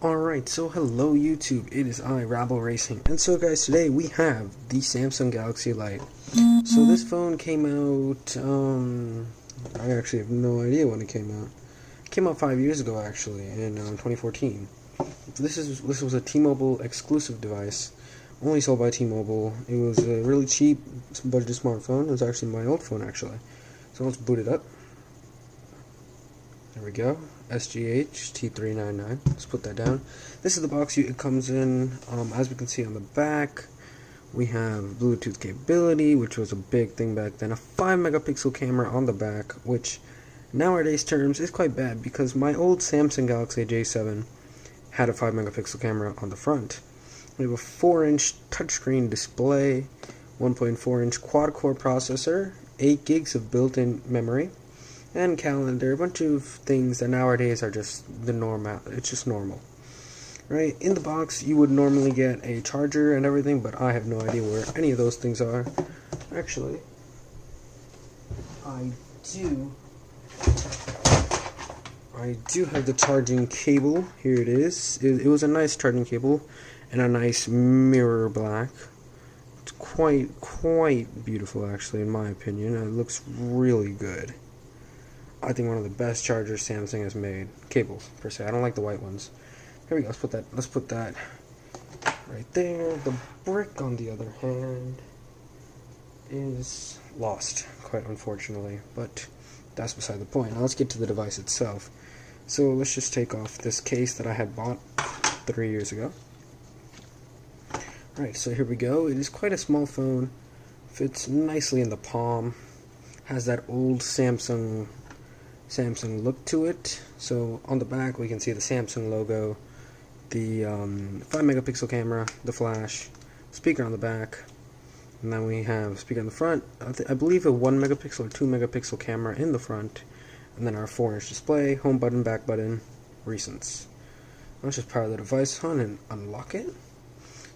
Alright, so hello YouTube, it is I, Rabble Racing, and so guys, today we have the Samsung Galaxy Lite. So this phone came out, I actually have no idea when it came out. It came out 5 years ago actually, in 2014. This was a T-Mobile exclusive device, only sold by T-Mobile. It was a really cheap budget smartphone. It was actually my old phone actually. So let's boot it up. There we go. SGH T399. Let's put that down. This is the box it comes in. As we can see on the back, we have Bluetooth capability, which was a big thing back then. A 5 megapixel camera on the back, which nowadays terms is quite bad because my old Samsung Galaxy J7 had a 5 megapixel camera on the front. We have a 4-inch touchscreen display, 1.4-inch quad-core processor, 8 gigs of built-in memory, and calendar, a bunch of things that nowadays are just the normal. It's just normal, right? In the box, you would normally get a charger and everything, but I have no idea where any of those things are. Actually, I do have the charging cable. Here it is. It was a nice charging cable and a nice mirror black. It's quite beautiful, actually, in my opinion. It looks really good. I think one of the best chargers Samsung has made. Cables, per se. I don't like the white ones. Here we go. Let's put that right there. The brick, on the other hand, is lost, quite unfortunately. But that's beside the point. Now let's get to the device itself. So let's just take off this case that I had bought 3 years ago. Alright, so here we go. It is quite a small phone. Fits nicely in the palm. Has that old Samsung look to it. So on the back we can see the Samsung logo, the 5 megapixel camera, the flash, speaker on the back, and then we have speaker on the front. I believe a 1 megapixel or 2 megapixel camera in the front, and then our 4-inch display, home button, back button, recents. Let's just power the device on and unlock it.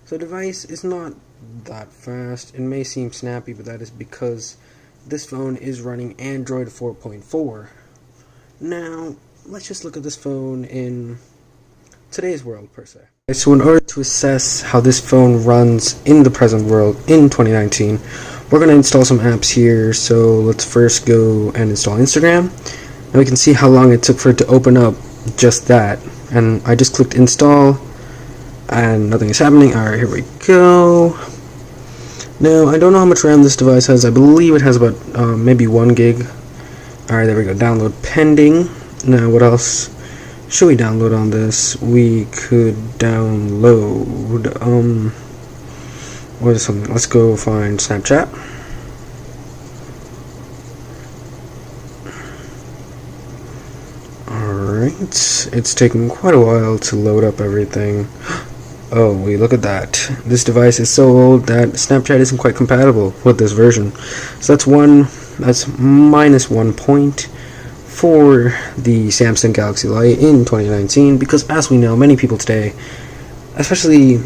So the device is not that fast. It may seem snappy, but that is because this phone is running Android 4.4. Now, let's just look at this phone in today's world, per se. So in order to assess how this phone runs in the present world in 2019, we're going to install some apps here. So let's first go and install Instagram. And we can see how long it took for it to open up just that. And I just clicked install, and nothing is happening. Alright, here we go. Now, I don't know how much RAM this device has. I believe it has about maybe 1 gig. Alright, there we go. Download pending. Now, what else should we download on this? We could download, what is something? Let's go find Snapchat. Alright, it's taking quite a while to load up everything. Oh, wait, look at that. This device is so old that Snapchat isn't quite compatible with this version. So that's minus 1 point for the Samsung Galaxy Lite in 2019, because as we know, many people today, especially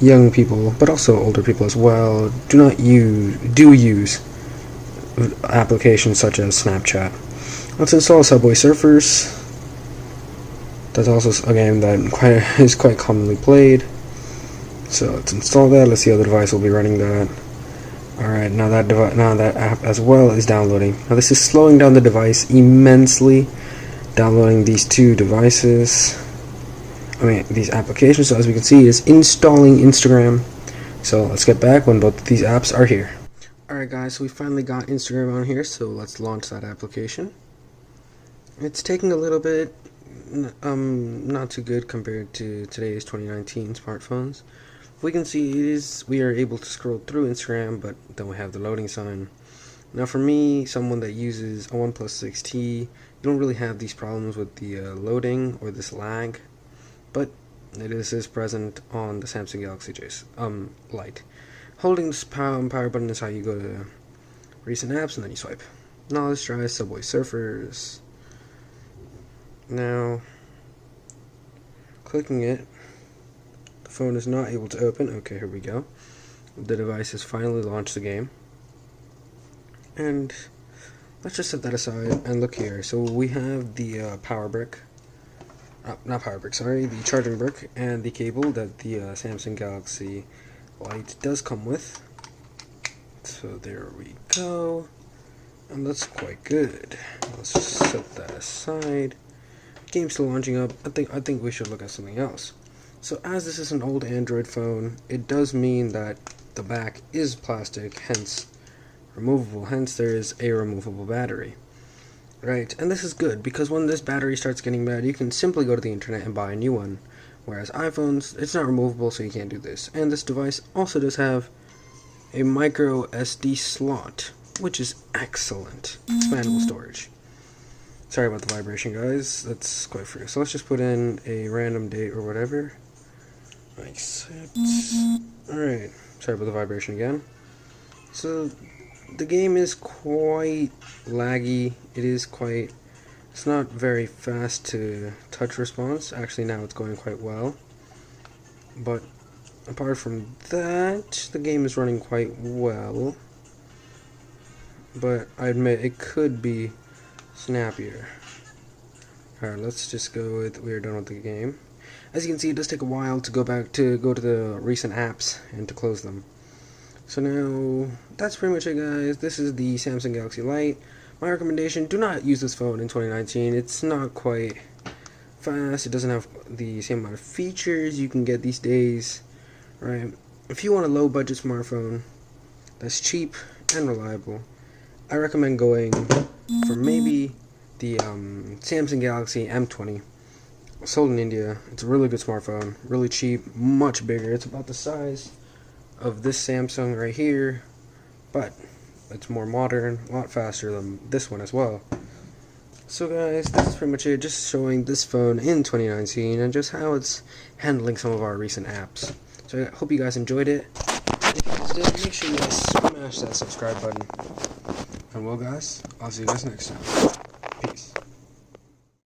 young people, but also older people as well, do use applications such as Snapchat. Let's install Subway Surfers. That's also a game that is quite commonly played. So let's install that. Let's see how the device will be running that. Alright, now that app as well is downloading. Now this is slowing down the device immensely, downloading these these applications. So as we can see, it's installing Instagram. So let's get back when both of these apps are here. Alright guys, so we finally got Instagram on here, so let's launch that application. It's taking a little bit, not too good compared to today's 2019 smartphones. We can see we are able to scroll through Instagram, but then we have the loading sign. Now for me, someone that uses a OnePlus 6T, you don't really have these problems with the loading or this lag, but it is present on the Samsung Galaxy Lite. Holding this power button is how you go to recent apps, and then you swipe. Now let's try Subway Surfers. Now, clicking it, the phone is not able to open. Okay, here we go. The device has finally launched the game. And let's just set that aside and look here. So we have the power brick. not power brick, sorry, the charging brick and the cable that the Samsung Galaxy Light does come with. So there we go, and that's quite good. Let's just set that aside. Game's still launching up. I think we should look at something else. So as this is an old Android phone, it does mean that the back is plastic, hence removable, hence there is a removable battery. Right, and this is good because when this battery starts getting bad, you can simply go to the internet and buy a new one. Whereas iPhones, it's not removable, so you can't do this. And this device also does have a micro SD slot, which is excellent. Expandable storage. Sorry about the vibration, guys. That's quite free. So let's just put in a random date or whatever. Accept. Alright, sorry about the vibration again. So the game is quite laggy. It's not very fast to touch response. Actually, now it's going quite well. But apart from that, the game is running quite well. But I admit it could be snappier. Alright, let's just go with, we are done with the game. As you can see, it does take a while to go to the recent apps and to close them. So now, that's pretty much it, guys. This is the Samsung Galaxy Light. My recommendation, do not use this phone in 2019. It's not quite fast. It doesn't have the same amount of features you can get these days. Right? If you want a low-budget smartphone that's cheap and reliable, I recommend going for maybe the Samsung Galaxy M20. Sold in India. It's a really good smartphone. Really cheap. Much bigger. It's about the size of this Samsung right here, but it's more modern, a lot faster than this one as well. So guys, this is pretty much it, just showing this phone in 2019 and just how it's handling some of our recent apps. So I hope you guys enjoyed it. If you guys did, make sure you guys smash that subscribe button. And well guys, I'll see you guys next time. Peace.